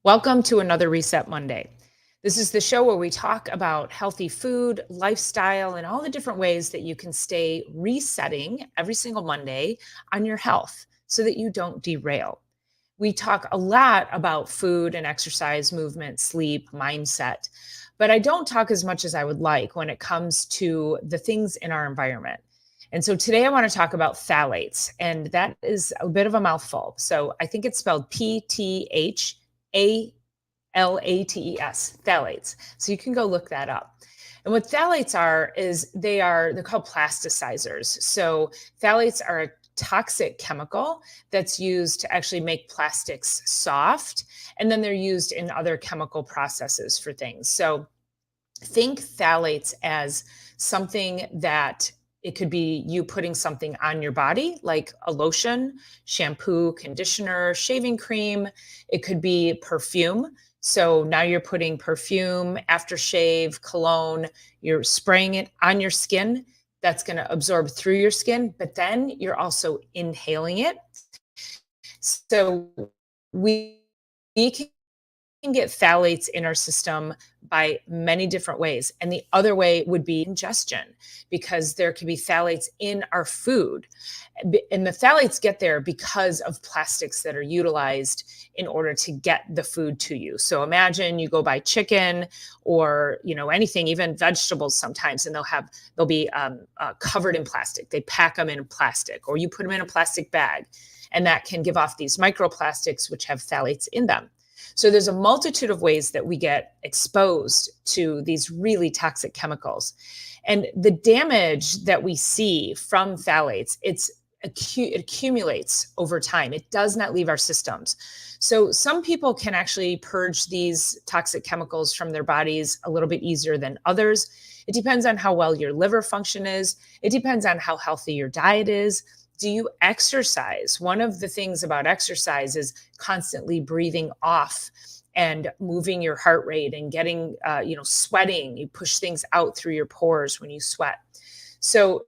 Welcome to another Reset Monday. This is the show where we talk about healthy food, lifestyle, and all the different ways that you can stay resetting every single Monday on your health so that you don't derail. We talk a lot about food and exercise, movement, sleep, mindset, but I don't talk as much as I would like when it comes to the things in our environment. And so today I want to talk about phthalates, and that is a bit of a mouthful. So I think it's spelled Pthalates, phthalates. So you can go look that up. And what phthalates are is they're called plasticizers. So phthalates are a toxic chemical that's used to actually make plastics soft, and then they're used in other chemical processes for things. So think phthalates as something that it could be you putting something on your body, like a lotion, shampoo, conditioner, shaving cream. It could be perfume. So now you're putting perfume, aftershave, cologne, you're spraying it on your skin. That's going to absorb through your skin, but then you're also inhaling it. So we can get phthalates in our system by many different ways. And the other way would be ingestion, because there can be phthalates in our food. And the phthalates get there because of plastics that are utilized in order to get the food to you. So imagine you go buy chicken or anything, even vegetables sometimes, and they'll be covered in plastic. They pack them in plastic, or you put them in a plastic bag, and that can give off these microplastics which have phthalates in them. So there's a multitude of ways that we get exposed to these really toxic chemicals. And the damage that we see from phthalates, it accumulates over time. It does not leave our systems. So some people can actually purge these toxic chemicals from their bodies a little bit easier than others. It depends on how well your liver function is. It depends on how healthy your diet is. Do you exercise? One of the things about exercise is constantly breathing off and moving your heart rate and getting, sweating. You push things out through your pores when you sweat. So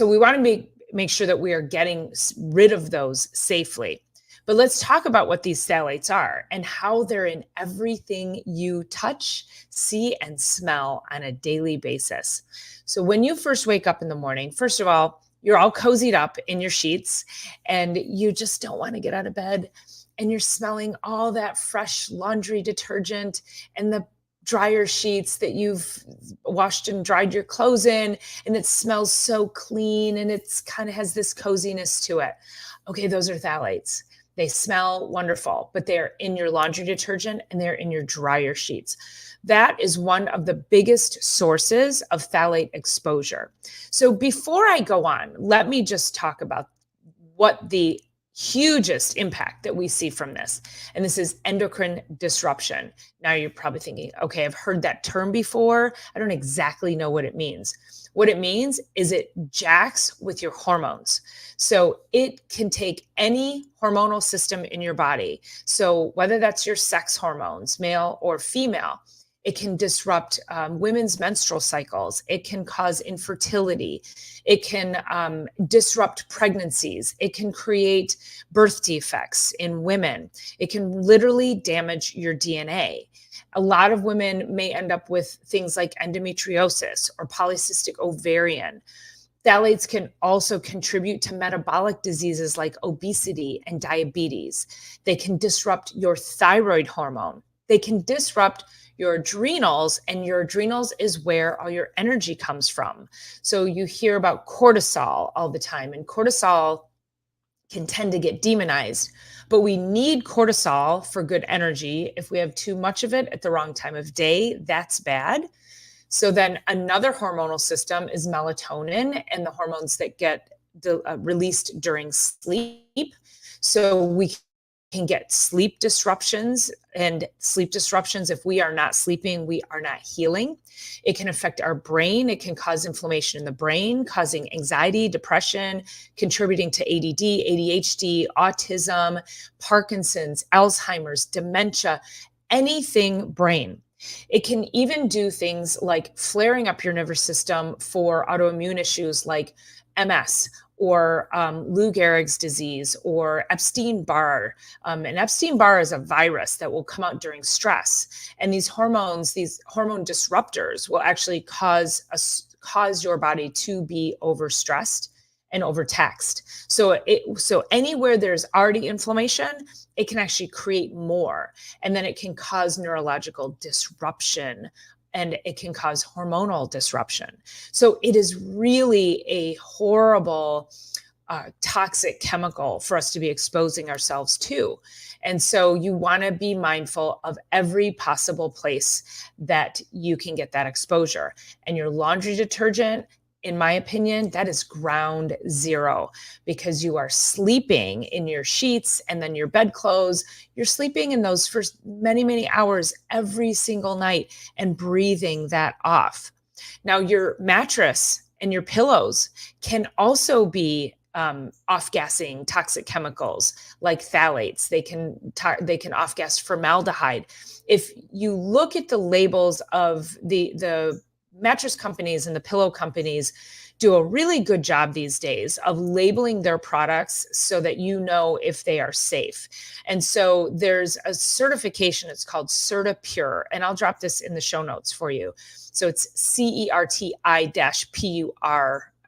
we want to make sure that we are getting rid of those safely. But let's talk about what these phthalates are and how they're in everything you touch, see, and smell on a daily basis. So when you first wake up in the morning, first of all, you're all cozied up in your sheets and you just don't want to get out of bed, and you're smelling all that fresh laundry detergent and the dryer sheets that you've washed and dried your clothes in, and it smells so clean and it's kind of has this coziness to it. Okay, those are phthalates. They smell wonderful, but they're in your laundry detergent and they're in your dryer sheets. That is one of the biggest sources of phthalate exposure. So before I go on, let me just talk about what the hugest impact that we see from this. And this is endocrine disruption. Now you're probably thinking, okay, I've heard that term before. I don't exactly know what it means. What it means is it jacks with your hormones. So it can take any hormonal system in your body. So whether that's your sex hormones, male or female, it can disrupt women's menstrual cycles. It can cause infertility. It can disrupt pregnancies. It can create birth defects in women. It can literally damage your DNA. A lot of women may end up with things like endometriosis or polycystic ovarian. Phthalates can also contribute to metabolic diseases like obesity and diabetes. They can disrupt your thyroid hormone. They can disrupt your adrenals, and your adrenals is where all your energy comes from. So you hear about cortisol all the time, and cortisol can tend to get demonized, but we need cortisol for good energy. If we have too much of it at the wrong time of day, that's bad. So then another hormonal system is melatonin and the hormones that get released during sleep. So we can get sleep disruptions, and sleep disruptions, if we are not sleeping, we are not healing. It can affect our brain. It can cause inflammation in the brain, causing anxiety, depression, contributing to ADD, ADHD, autism, Parkinson's, Alzheimer's, dementia, anything brain. It can even do things like flaring up your nervous system for autoimmune issues like MS or Lou Gehrig's disease, or Epstein-Barr. And Epstein-Barr is a virus that will come out during stress. And these hormones, these hormone disruptors, will actually cause your body to be overstressed and overtaxed. So anywhere there's already inflammation, it can actually create more. And then it can cause neurological disruption, and it can cause hormonal disruption. So it is really a horrible, toxic chemical for us to be exposing ourselves to. And so you want to be mindful of every possible place that you can get that exposure. And your laundry detergent, in my opinion, that is ground zero, because you are sleeping in your sheets and then your bedclothes. You're sleeping in those for many, many hours every single night and breathing that off. Now, your mattress and your pillows can also be off-gassing toxic chemicals like phthalates. They can off-gas formaldehyde. If you look at the labels of the mattress companies and the pillow companies, do a really good job these days of labeling their products so that you know if they are safe. And so there's a certification, it's called CertiPure, and I'll drop this in the show notes for you. So it's CERTI-PUR.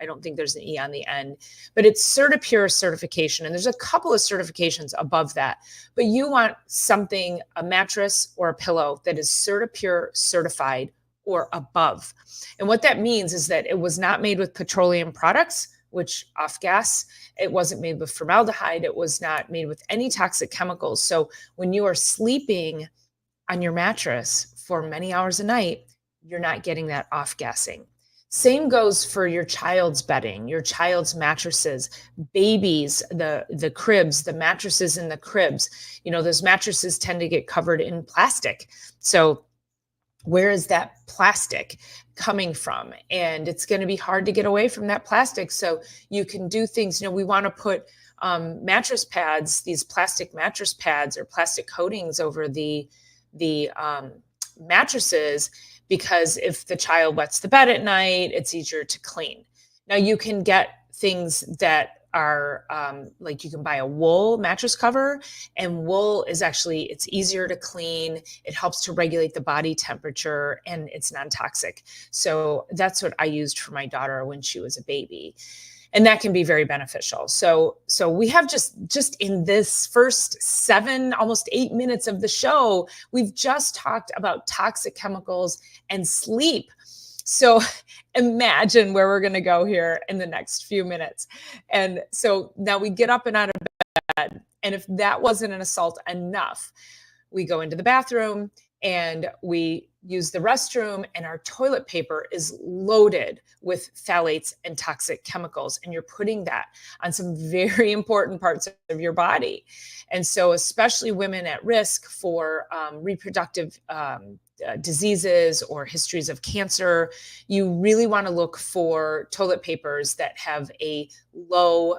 I don't think there's an E on the end, but it's CertiPure certification. And there's a couple of certifications above that, but you want something, a mattress or a pillow, that is CertiPure certified or above. And what that means is that it was not made with petroleum products, which off-gas. It wasn't made with formaldehyde. It was not made with any toxic chemicals. So when you are sleeping on your mattress for many hours a night, you're not getting that off-gassing. Same goes for your child's bedding, your child's mattresses, babies, the cribs, the mattresses in the cribs. Those mattresses tend to get covered in plastic. So where is that plastic coming from? And it's going to be hard to get away from that plastic. So you can do things, we want to put mattress pads, these plastic mattress pads or plastic coatings over the mattresses, because if the child wets the bed at night, it's easier to clean. Now you can get things that are like, you can buy a wool mattress cover, and wool is actually, it's easier to clean. It helps to regulate the body temperature, and it's non-toxic. So that's what I used for my daughter when she was a baby. And that can be very beneficial. So we have just in this first 7, almost 8 minutes of the show, we've just talked about toxic chemicals and sleep. So imagine where we're going to go here in the next few minutes. And so now we get up and out of bed. And if that wasn't an assault enough, we go into the bathroom and we use the restroom, and our toilet paper is loaded with phthalates and toxic chemicals. And you're putting that on some very important parts of your body. And so especially women at risk for reproductive diseases or histories of cancer, you really want to look for toilet papers that have a low,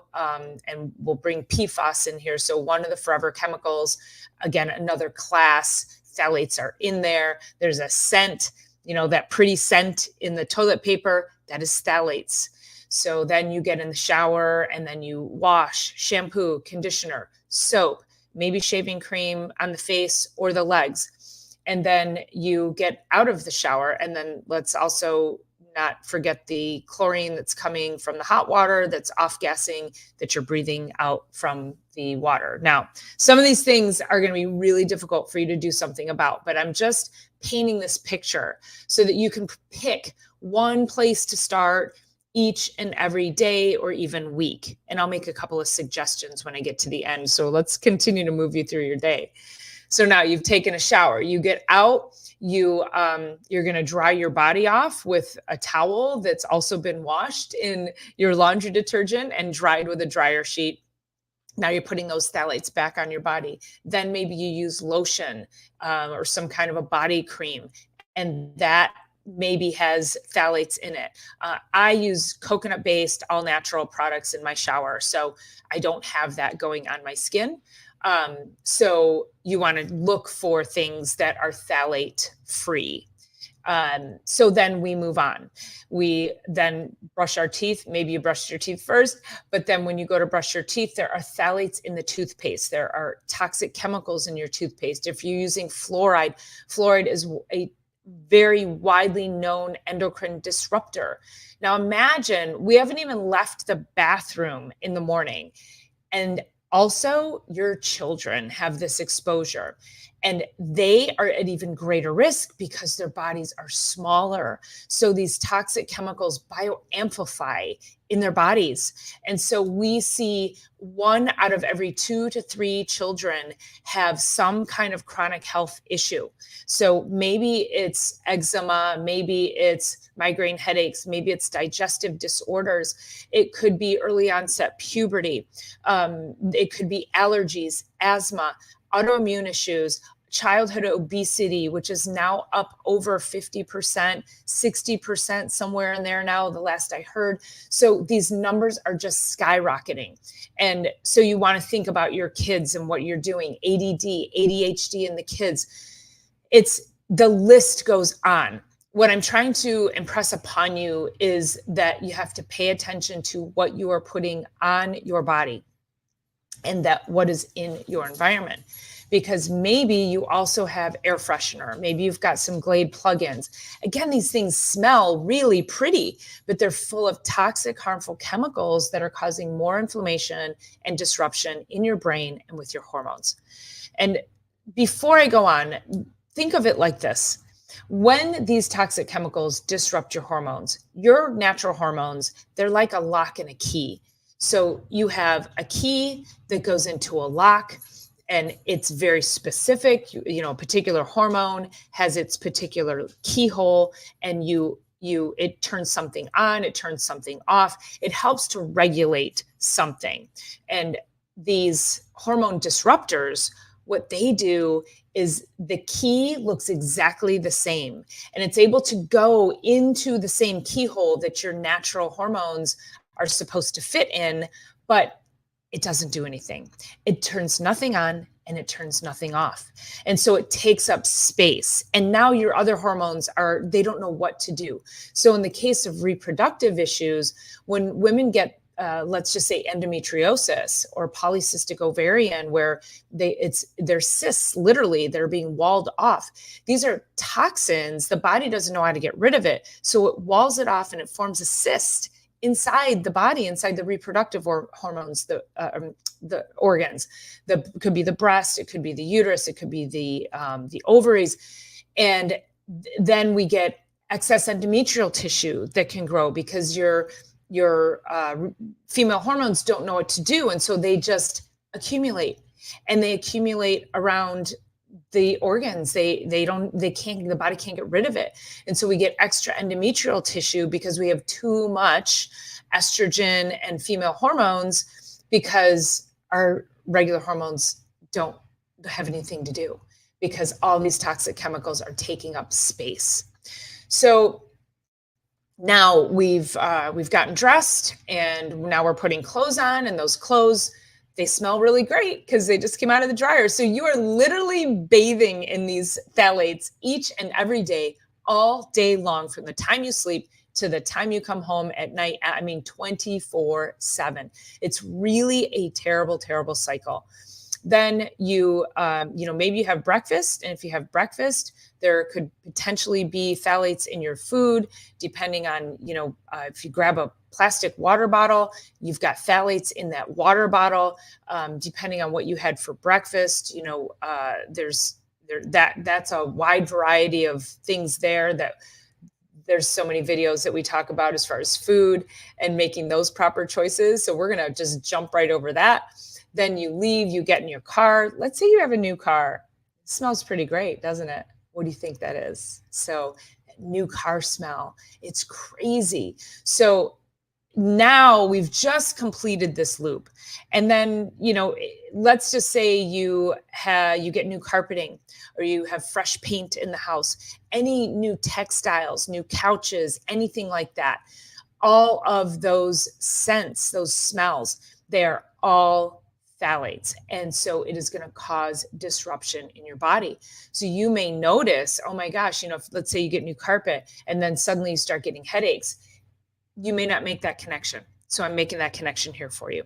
and we'll bring PFAS in here. So one of the forever chemicals, again, another class, phthalates are in there. There's a scent, that pretty scent in the toilet paper, that is phthalates. So then you get in the shower and then you wash, shampoo, conditioner, soap, maybe shaving cream on the face or the legs. And then you get out of the shower, and then let's also not forget the chlorine that's coming from the hot water that's off-gassing, that you're breathing out from the water. Now, some of these things are going to be really difficult for you to do something about, but I'm just painting this picture so that you can pick one place to start each and every day or even week. And I'll make a couple of suggestions when I get to the end. So let's continue to move you through your day. So now you've taken a shower, you get out, you're going to dry your body off with a towel that's also been washed in your laundry detergent and dried with a dryer sheet. Now you're putting those phthalates back on your body. Then maybe you use lotion or some kind of a body cream, and that maybe has phthalates in it. I use coconut-based, all-natural products in my shower, so I don't have that going on my skin. So you want to look for things that are phthalate free. So then we move on. We then brush our teeth. Maybe you brushed your teeth first, but then when you go to brush your teeth, there are phthalates in the toothpaste. There are toxic chemicals in your toothpaste. If you're using fluoride, fluoride is a very widely known endocrine disruptor. Now imagine we haven't even left the bathroom in the morning, and also your children have this exposure, and they are at even greater risk because their bodies are smaller. So these toxic chemicals bioamplify in their bodies. And so we see 1 out of every 2 to 3 children have some kind of chronic health issue. So maybe it's eczema, maybe it's migraine headaches, maybe it's digestive disorders. It could be early onset puberty. It could be allergies, asthma, autoimmune issues, childhood obesity, which is now up over 50%, 60%, somewhere in there now, the last I heard. So these numbers are just skyrocketing. And so you want to think about your kids and what you're doing, ADD, ADHD in the kids. The list goes on. What I'm trying to impress upon you is that you have to pay attention to what you are putting on your body and that what is in your environment. Because maybe you also have air freshener. Maybe you've got some Glade plugins. Again, these things smell really pretty, but they're full of toxic, harmful chemicals that are causing more inflammation and disruption in your brain and with your hormones. And before I go on, think of it like this. When these toxic chemicals disrupt your hormones, your natural hormones, they're like a lock and a key. So you have a key that goes into a lock, and it's very specific. A particular hormone has its particular keyhole, and it turns something on, it turns something off. It helps to regulate something. And these hormone disruptors, what they do is the key looks exactly the same, and it's able to go into the same keyhole that your natural hormones are supposed to fit in, but it doesn't do anything. It turns nothing on and it turns nothing off. And so it takes up space. And now your other hormones they don't know what to do. So in the case of reproductive issues, when women get let's just say endometriosis or polycystic ovarian, where their cysts, literally, they're being walled off. These are toxins. The body doesn't know how to get rid of it. So it walls it off and it forms a cyst inside the body, inside the reproductive hormones, the organs. Could be the breast, it could be the uterus, it could be the ovaries. And then we get excess endometrial tissue that can grow because your female hormones don't know what to do, and so they just accumulate, and they accumulate around the organs. The body can't get rid of it, and so we get extra endometrial tissue because we have too much estrogen and female hormones because our regular hormones don't have anything to do, because all these toxic chemicals are taking up space. So now we've gotten dressed, and now we're putting clothes on, and those clothes, they smell really great because they just came out of the dryer. So you are literally bathing in these phthalates each and every day, all day long, from the time you sleep to the time you come home at night. 24/7. It's really a terrible, terrible cycle. Then maybe you have breakfast, and if you have breakfast, there could potentially be phthalates in your food, depending on, if you grab a plastic water bottle, you've got phthalates in that water bottle, depending on what you had for breakfast. That's a wide variety of things there. That there's so many videos that we talk about as far as food and making those proper choices. So we're going to just jump right over that. Then you leave, you get in your car. Let's say you have a new car. It smells pretty great, doesn't it? What do you think that is? So new car smell, it's crazy. So now we've just completed this loop. And then, let's just say you get new carpeting, or you have fresh paint in the house, any new textiles, new couches, anything like that. All of those scents, those smells, they're all phthalates. And so it is going to cause disruption in your body. So you may notice, oh my gosh, if, let's say you get new carpet and then suddenly you start getting headaches. You may not make that connection. So I'm making that connection here for you.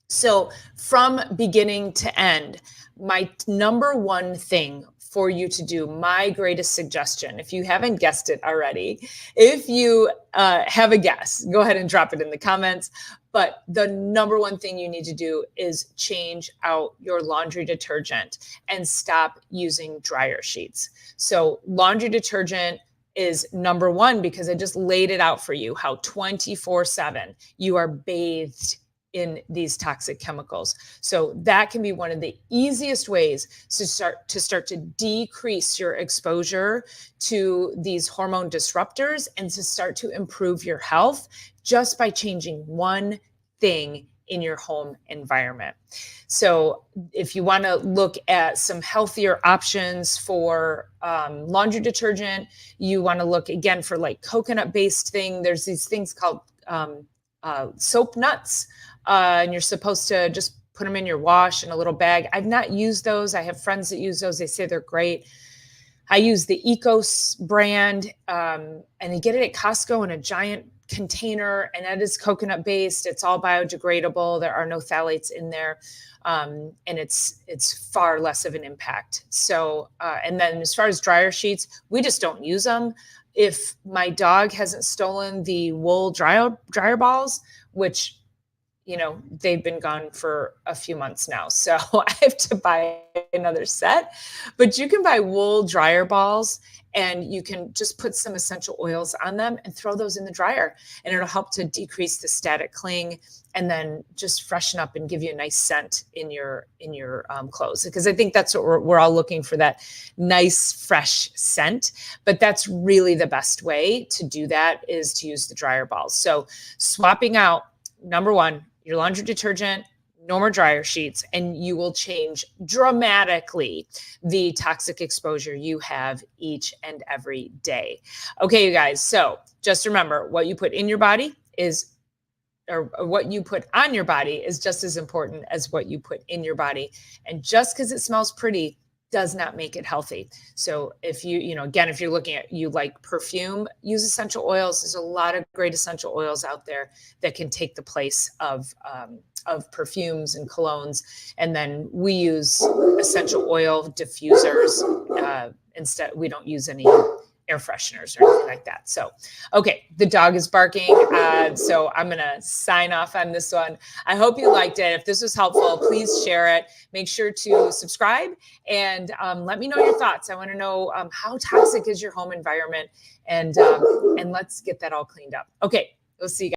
So from beginning to end, my number one thing for you to do, my greatest suggestion, if you haven't guessed it already, if you have a guess, go ahead and drop it in the comments. But the number one thing you need to do is change out your laundry detergent and stop using dryer sheets. So laundry detergent is number one because I just laid it out for you how 24/7 you are bathed in these toxic chemicals. So that can be one of the easiest ways to start to decrease your exposure to these hormone disruptors and to start to improve your health just by changing one thing in your home environment. So if you want to look at some healthier options for laundry detergent, you want to look again for like coconut based thing. There's these things called soap nuts. And you're supposed to just put them in your wash in a little bag. I've not used those. I have friends that use those. They say they're great. I use the Ecos brand, and you get it at Costco in a giant container, and that is coconut based. It's all biodegradable. There are no phthalates in there, and it's far less of an impact. So, and then as far as dryer sheets, we just don't use them. If my dog hasn't stolen the wool dryer balls, which they've been gone for a few months now. So I have to buy another set, but you can buy wool dryer balls and you can just put some essential oils on them and throw those in the dryer, and it'll help to decrease the static cling and then just freshen up and give you a nice scent in your clothes. Because I think that's what we're all looking for, that nice, fresh scent. But that's really the best way to do that is to use the dryer balls. So swapping out, number one, your laundry detergent, no more dryer sheets, and you will change dramatically the toxic exposure you have each and every day. Okay, you guys. So just remember, what you put in your body or what you put on your body is just as important as what you put in your body. And just because it smells pretty does not make it healthy. So if again, if you're looking at, you like perfume, use essential oils. There's a lot of great essential oils out there that can take the place of perfumes and colognes. And then we use essential oil diffusers. Instead, we don't use any air fresheners or anything like that. So, okay, the dog is barking. So I'm going to sign off on this one. I hope you liked it. If this was helpful, please share it. Make sure to subscribe and let me know your thoughts. I want to know how toxic is your home environment, and let's get that all cleaned up. Okay, we'll see you guys.